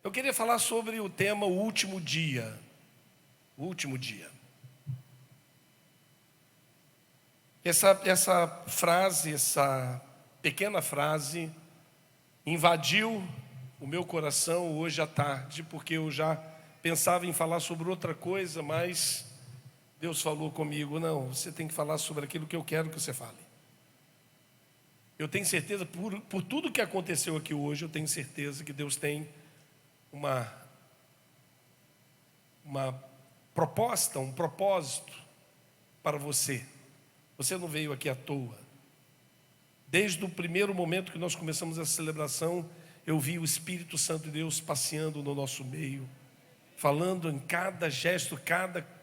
Eu queria falar sobre o tema o último dia. O último dia. Essa frase, essa pequena frase, invadiu o meu coração hoje à tarde, porque eu já pensava em falar sobre outra coisa, mas Deus falou comigo: não, você tem que falar sobre aquilo que eu quero que você fale. Eu tenho certeza, por tudo que aconteceu aqui hoje, eu tenho certeza que Deus tem uma proposta, um propósito para você. Você não veio aqui à toa. Desde o primeiro momento que nós começamos essa celebração, eu vi o Espírito Santo de Deus passeando no nosso meio, falando em cada gesto,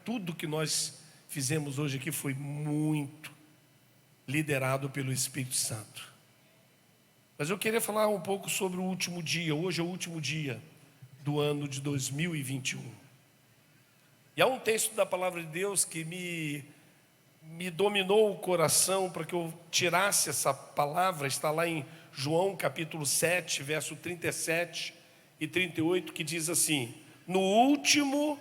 tudo que nós fizemos hoje aqui foi muito liderado pelo Espírito Santo. Mas eu queria falar um pouco sobre o último dia. Hoje é o último dia do ano de 2021. E há um texto da palavra de Deus que me dominou o coração para que eu tirasse essa palavra. Está lá em João capítulo 7, verso 37 e 38, que diz assim: no último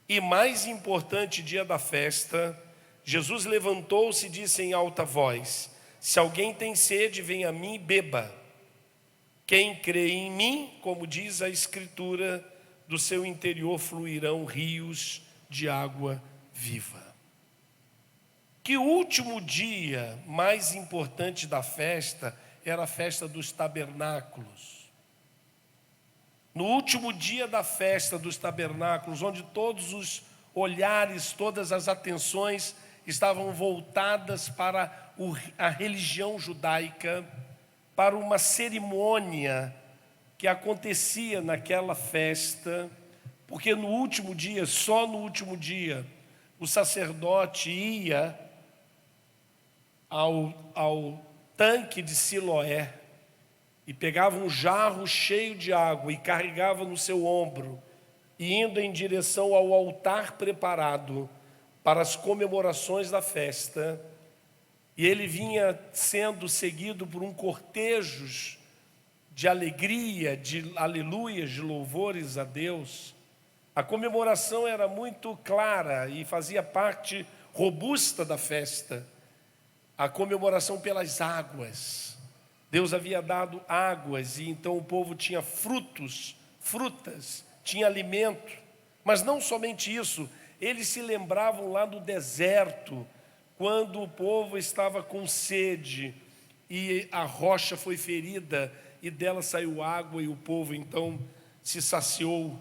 e mais importante dia da festa, Jesus levantou-se e disse em alta voz: se alguém tem sede, venha a mim e beba. Quem crê em mim, como diz a Escritura, do seu interior fluirão rios de água viva. Que o último dia mais importante da festa era a festa dos tabernáculos. No último dia da festa dos tabernáculos, onde todos os olhares, todas as atenções estavam voltadas para a religião judaica, para uma cerimônia que acontecia naquela festa, porque no último dia, só no último dia, o sacerdote ia ao tanque de Siloé e pegava um jarro cheio de água e carregava no seu ombro, e indo em direção ao altar preparado para as comemorações da festa, e ele vinha sendo seguido por um cortejo de alegria, de aleluias, de louvores a Deus. A comemoração era muito clara e fazia parte robusta da festa. A comemoração pelas águas. Deus havia dado águas e então o povo tinha frutas, tinha alimento. Mas não somente isso, eles se lembravam lá do deserto, quando o povo estava com sede e a rocha foi ferida e dela saiu água e o povo então se saciou.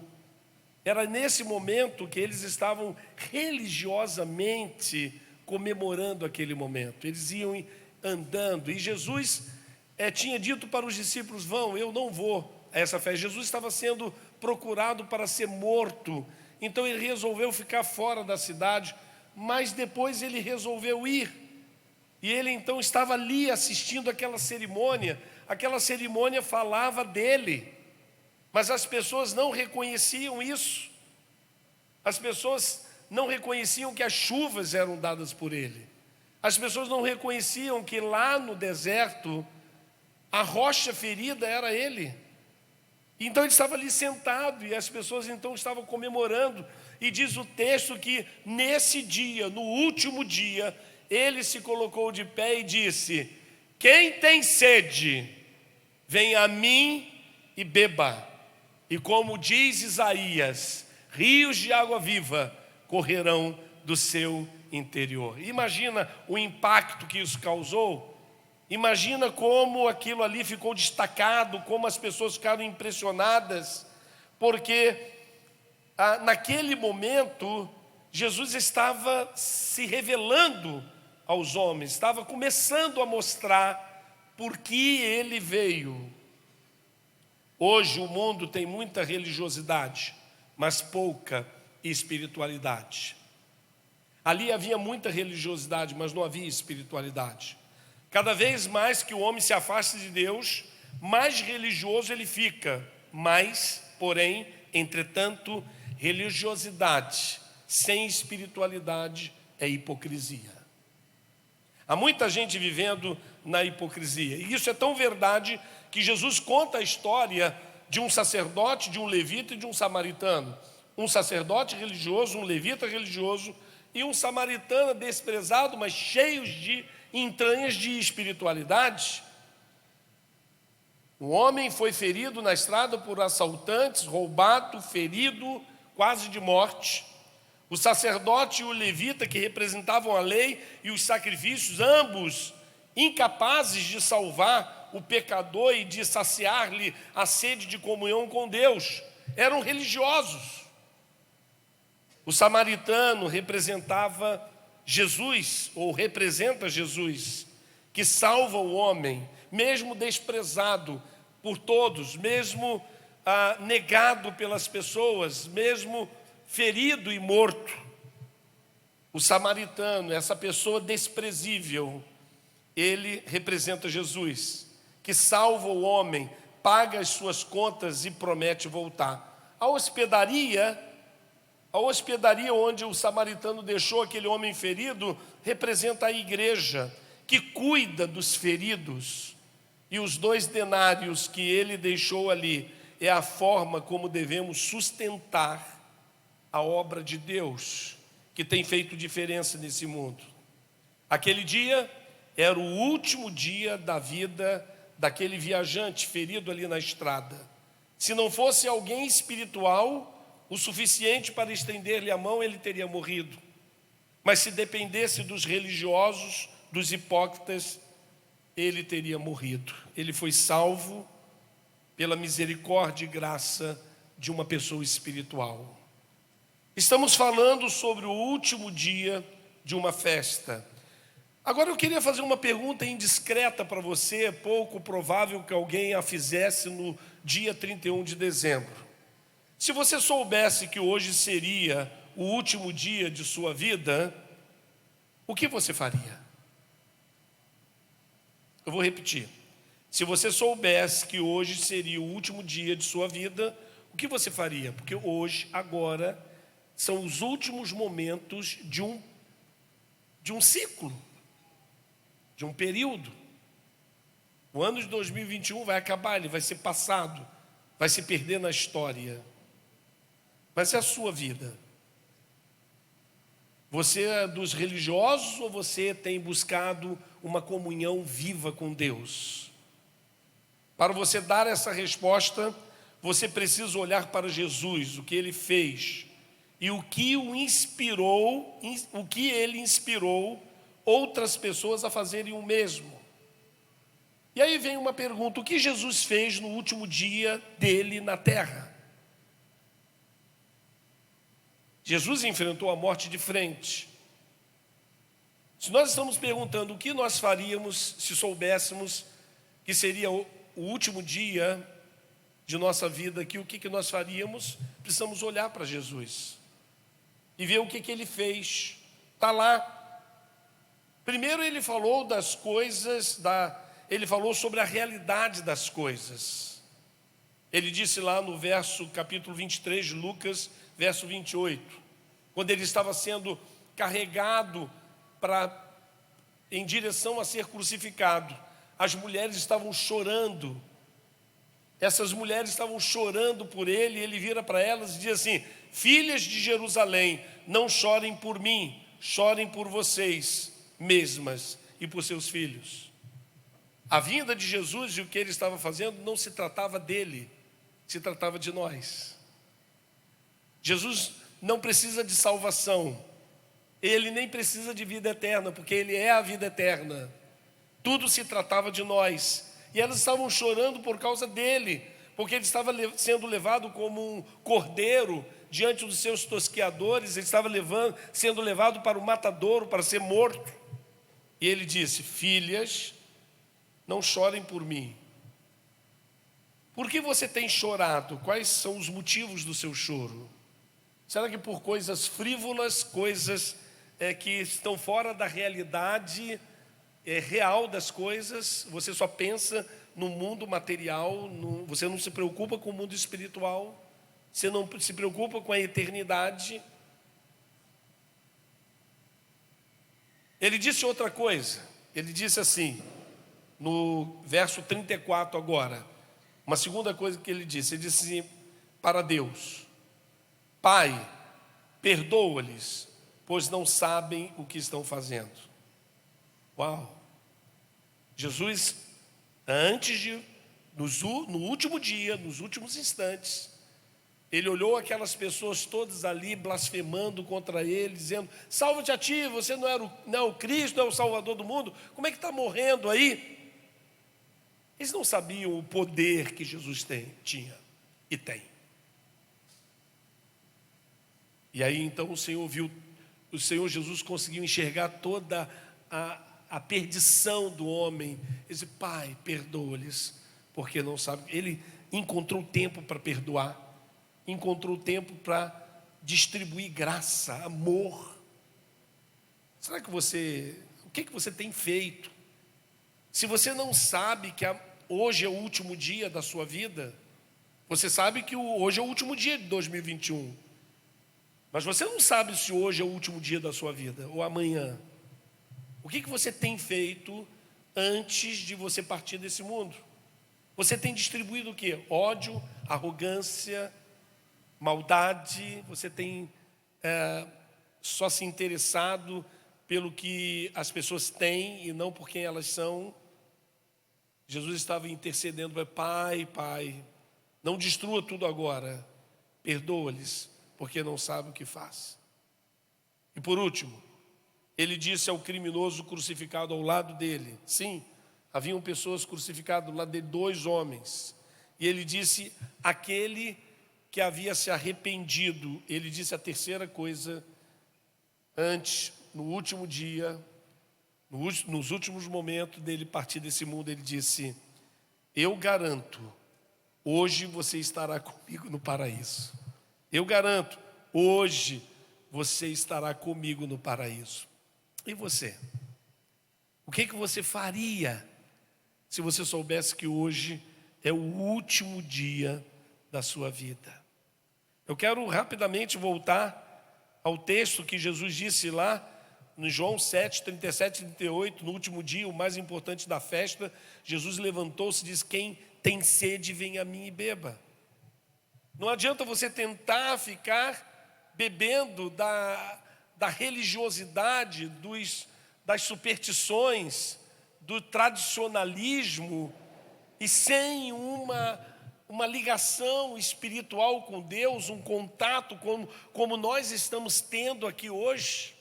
Era nesse momento que eles estavam religiosamente comemorando aquele momento. Eles iam andando e Jesus tinha dito para os discípulos: vão, eu não vou a essa festa. Jesus estava sendo procurado para ser morto, então ele resolveu ficar fora da cidade, mas depois ele resolveu ir. E ele então estava ali assistindo aquela cerimônia falava dele, mas as pessoas não reconheciam isso. As pessoas não reconheciam que as chuvas eram dadas por ele. As pessoas não reconheciam que lá no deserto a rocha ferida era ele. Então ele estava ali sentado e as pessoas então estavam comemorando. E diz o texto que nesse dia, no último dia, ele se colocou de pé e disse: quem tem sede, venha a mim e beba. E como diz Isaías, rios de água viva correrão do seu interior. Imagina o impacto que isso causou. Imagina como aquilo ali ficou destacado, como as pessoas ficaram impressionadas, porque naquele momento Jesus estava se revelando aos homens, estava começando a mostrar por que ele veio. Hoje o mundo tem muita religiosidade, mas pouca espiritualidade. Ali havia muita religiosidade, mas não havia espiritualidade. Cada vez mais que o homem se afasta de Deus, mais religioso ele fica. Mais, porém, entretanto, religiosidade sem espiritualidade é hipocrisia. Há muita gente vivendo na hipocrisia. E isso é tão verdade que Jesus conta a história de um sacerdote, de um levita e de um samaritano. Um sacerdote religioso, um levita religioso e um samaritano desprezado, mas cheios de entranhas de espiritualidade. O homem foi ferido na estrada por assaltantes, roubado, ferido, quase de morte. O sacerdote e o levita, que representavam a lei e os sacrifícios, ambos incapazes de salvar o pecador e de saciar-lhe a sede de comunhão com Deus, eram religiosos. O samaritano representava Jesus, ou representa Jesus, que salva o homem, mesmo desprezado por todos, mesmo negado pelas pessoas, mesmo ferido e morto. O samaritano, essa pessoa desprezível, ele representa Jesus, que salva o homem, paga as suas contas e promete voltar. A hospedaria onde o samaritano deixou aquele homem ferido representa a igreja, que cuida dos feridos. E os 2 denários que ele deixou ali é a forma como devemos sustentar a obra de Deus, que tem feito diferença nesse mundo. Aquele dia era o último dia da vida daquele viajante ferido ali na estrada. Se não fosse alguém espiritual o suficiente para estender-lhe a mão, ele teria morrido. Mas se dependesse dos religiosos, dos hipócritas, ele teria morrido. Ele foi salvo pela misericórdia e graça de uma pessoa espiritual. Estamos falando sobre o último dia de uma festa. Agora eu queria fazer uma pergunta indiscreta para você, pouco provável que alguém a fizesse no dia 31 de dezembro. Se você soubesse que hoje seria o último dia de sua vida, o que você faria? Eu vou repetir. Se você soubesse que hoje seria o último dia de sua vida, o que você faria? Porque hoje, agora, são os últimos momentos de um ciclo, de um período. O ano de 2021 vai acabar, ele vai ser passado, vai se perder na história. Mas é a sua vida. Você é dos religiosos ou você tem buscado uma comunhão viva com Deus? Para você dar essa resposta, você precisa olhar para Jesus, o que Ele fez e o que Ele inspirou outras pessoas a fazerem o mesmo. E aí vem uma pergunta: o que Jesus fez no último dia dele na terra? Jesus enfrentou a morte de frente. Se nós estamos perguntando o que nós faríamos se soubéssemos que seria o último dia de nossa vida aqui, o que nós faríamos? Precisamos olhar para Jesus e ver o que Ele fez. Está lá. Primeiro Ele falou das coisas, Ele falou sobre a realidade das coisas. Ele disse lá no capítulo 23 de Lucas, verso 28, quando ele estava sendo carregado em direção a ser crucificado, as mulheres estavam chorando. Essas mulheres estavam chorando por ele, e ele vira para elas e diz assim: filhas de Jerusalém, não chorem por mim, chorem por vocês mesmas e por seus filhos. A vinda de Jesus e o que ele estava fazendo não se tratava dele, se tratava de nós. Jesus não precisa de salvação, ele nem precisa de vida eterna, porque ele é a vida eterna. Tudo se tratava de nós, e elas estavam chorando por causa dele, porque ele estava sendo levado como um cordeiro diante dos seus tosqueadores, ele estava sendo levado para o matadouro, para ser morto. E ele disse: filhas, não chorem por mim. Por que você tem chorado? Quais são os motivos do seu choro? Será que por coisas frívolas, coisas que estão fora da realidade real das coisas? Você só pensa no mundo material, você não se preocupa com o mundo espiritual, você não se preocupa com a eternidade. Ele disse outra coisa, ele disse assim, no verso 34 agora: Uma segunda coisa que ele disse assim para Deus: Pai, perdoa-lhes, pois não sabem o que estão fazendo. Uau! Jesus, no último dia, nos últimos instantes, ele olhou aquelas pessoas todas ali blasfemando contra ele, dizendo: salva-te a ti, você não é o Cristo, não é o Salvador do mundo, como é que está morrendo aí? Eles não sabiam o poder que Jesus tinha e tem. E aí então o Senhor Jesus conseguiu enxergar toda a perdição do homem. Ele disse: Pai, perdoa-lhes, porque não sabem. Ele encontrou tempo para perdoar, encontrou tempo para distribuir graça, amor. Será que o que você tem feito? Se você não sabe que hoje é o último dia da sua vida, você sabe que hoje é o último dia de 2021, mas você não sabe se hoje é o último dia da sua vida ou amanhã. O que você tem feito antes de você partir desse mundo? Você tem distribuído o quê? Ódio, arrogância, maldade? Você tem só se interessado pelo que as pessoas têm e não por quem elas são? Jesus estava intercedendo: Pai, não destrua tudo agora, perdoa-lhes, porque não sabe o que faz. E por último, ele disse ao criminoso crucificado ao lado dele, sim, haviam pessoas crucificadas ao lado dele, 2 homens, e ele disse: aquele que havia se arrependido. Ele disse a terceira coisa antes, no último dia, nos últimos momentos dele partir desse mundo. Ele disse: eu garanto, hoje você estará comigo no paraíso. Eu garanto, hoje você estará comigo no paraíso. E você? O que você faria se você soubesse que hoje é o último dia da sua vida? Eu quero rapidamente voltar ao texto que Jesus disse lá no João 7, 37 e 38, no último dia, o mais importante da festa. Jesus levantou-se e disse: quem tem sede, vem a mim e beba. Não adianta você tentar ficar bebendo da religiosidade, das superstições, do tradicionalismo, e sem uma ligação espiritual com Deus, um contato como nós estamos tendo aqui hoje.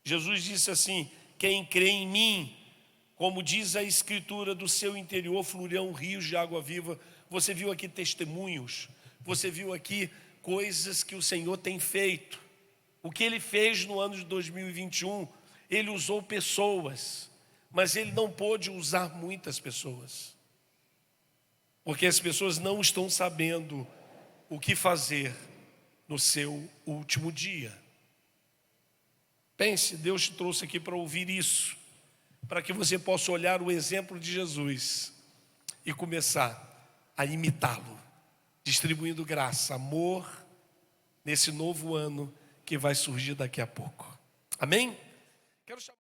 Jesus disse assim: quem crê em mim, como diz a Escritura, do seu interior fluirão rios de água viva. Você viu aqui testemunhos, você viu aqui coisas que o Senhor tem feito. O que Ele fez no ano de 2021, Ele usou pessoas, mas Ele não pôde usar muitas pessoas, porque as pessoas não estão sabendo o que fazer no seu último dia. Pense, Deus te trouxe aqui para ouvir isso, para que você possa olhar o exemplo de Jesus e começar a imitá-lo, distribuindo graça, amor, nesse novo ano que vai surgir daqui a pouco. Amém? Quero chamar